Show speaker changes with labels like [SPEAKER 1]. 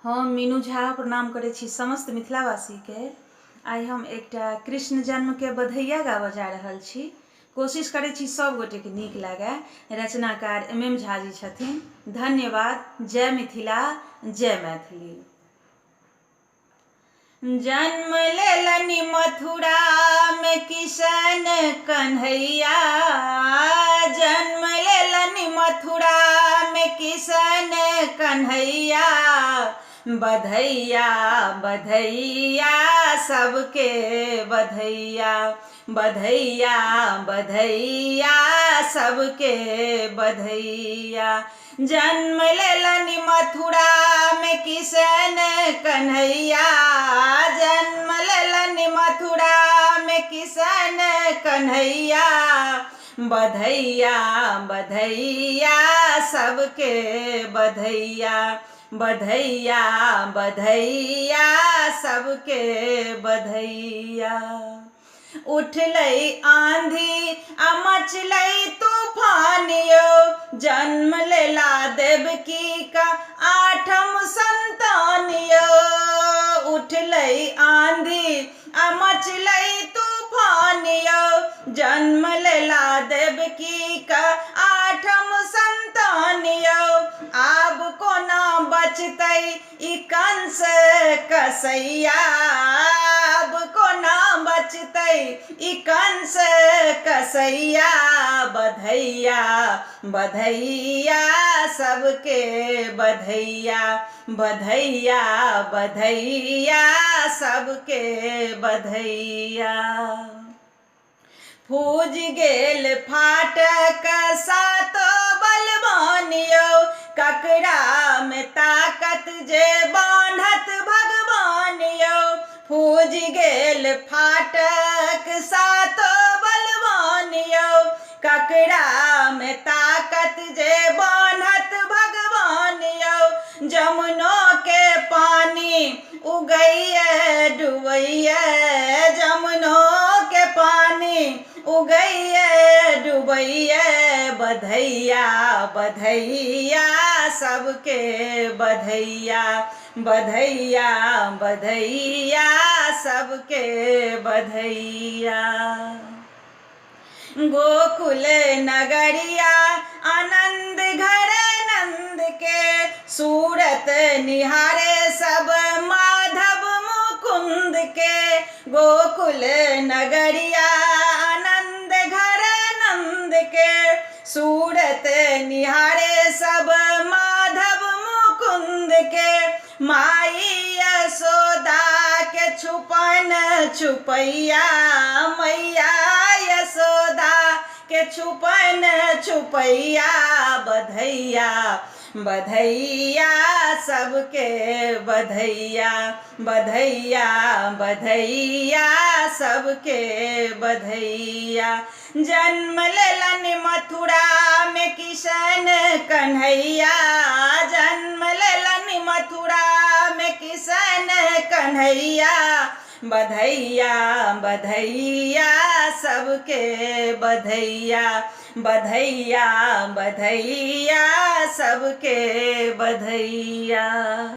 [SPEAKER 1] हम मीनू झा प्रणाम करै छी समस्त मिथिलावासी के। आइ हम एकटा कृष्ण जन्म के बधैया गाबऽ जा रहल छी। कोशिश करै छी सब गोटे के नीक लागे। रचनाकार MM झा जी छथिन। धन्यवाद। जय मिथिला, जय मैथिली। जन्म लेलनि मथुरा में किशन कन्हैया, जन्म लेलनि मथुरा में किशन कन्हैया। बधैया बधैया सबके बधैया, बधैया बधैया सबके बधैया। जन्म लेलनि मथुरा में किशन कन्हैया, जन्म लेलनि मथुरा में किशन कन्हैया। बधैया बधैया सबके बधैया, बधैया बधैया सबके बधैया। उठलै आंधी आ मचलै तूफान यौ, जन्म लेला देवकी का आठम संतान यौ। उठलै आंधी आ मचलै तूफान यौ, जन्म लेला देवकी का आठम संतान यौ। आब कोना बचतै ई कंस कसैया, आब कोना बचतै ई कंस कसैया। बधैया बधैया सबके बधैया, बधैया बधैया सबके बधैया। फूज गेल फाटक सातो बलवान यौ, ककरा में ताकत जे बान्हत भगवान यौ। फूज गेल फाटक सातो बलवान यौ, ककरा में ताकत जे बान्हत भगवान यौ। जमुनो के पानी उगैये डुबैये, जमुनो के पानी उगैये डुबैये। बधैया बधैया सबके बधैया, बधैया बधैया सबके बधैया। गोकुल नगरिया आनंद घर नंद के, सूरत निहारे सब माधव मुकुंद के। गोकुल नगरिया आनंद घर नंद के, सूरत निहारे सब माधव मुकुंद के। माई यशोदा के छुपन छुपैया, मैया यशोदा के छुपन छुपैया। बधैया बधैया सबके बधैया, बधैया बधैया सबके बधैया। जन्म लेलनि मथुरा में किशन कन्हैया, जन्म लेलनि मथुरा में किशन कन्हैया। बधैया बधैया सबके बधैया, बधैया बधैया सबके बधैया।